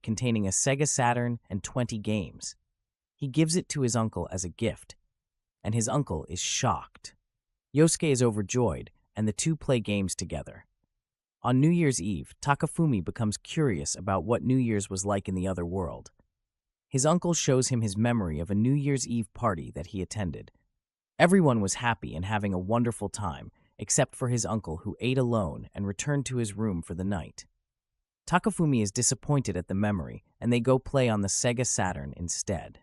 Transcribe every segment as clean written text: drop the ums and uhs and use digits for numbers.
containing a Sega Saturn and 20 games. He gives it to his uncle as a gift, and his uncle is shocked. Yosuke is overjoyed, and the two play games together. On New Year's Eve, Takafumi becomes curious about what New Year's was like in the other world. His uncle shows him his memory of a New Year's Eve party that he attended. Everyone was happy and having a wonderful time, except for his uncle, who ate alone and returned to his room for the night. Takafumi is disappointed at the memory, and they go play on the Sega Saturn instead.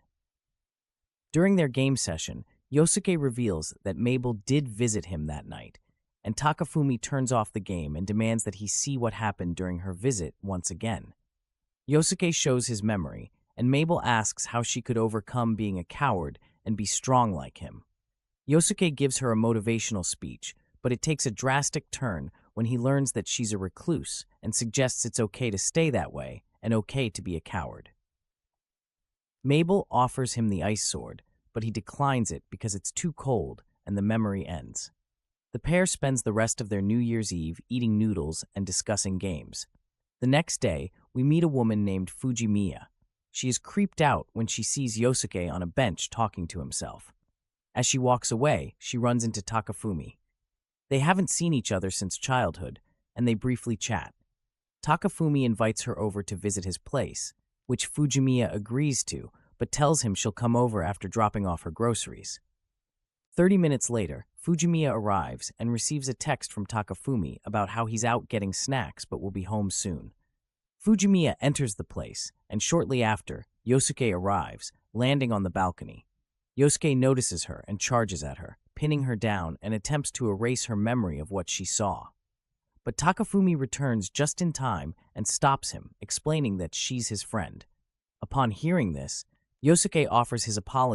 During their game session, Yosuke reveals that Mabel did visit him that night, and Takafumi turns off the game and demands that he see what happened during her visit once again. Yosuke shows his memory, and Mabel asks how she could overcome being a coward and be strong like him. Yosuke gives her a motivational speech, but it takes a drastic turn when he learns that she's a recluse and suggests it's okay to stay that way and okay to be a coward. Mabel offers him the ice sword, but he declines it because it's too cold and the memory ends. The pair spends the rest of their New Year's Eve eating noodles and discussing games. The next day, we meet a woman named Fujimiya. She is creeped out when she sees Yosuke on a bench talking to himself. As she walks away, she runs into Takafumi. They haven't seen each other since childhood, and they briefly chat. Takafumi invites her over to visit his place, which Fujimiya agrees to, but tells him she'll come over after dropping off her groceries. 30 minutes later, Fujimiya arrives and receives a text from Takafumi about how he's out getting snacks but will be home soon. Fujimiya enters the place, and shortly after, Yosuke arrives, landing on the balcony. Yosuke notices her and charges at her, pinning her down and attempts to erase her memory of what she saw. But Takafumi returns just in time and stops him, explaining that she's his friend. Upon hearing this, Yosuke offers his apology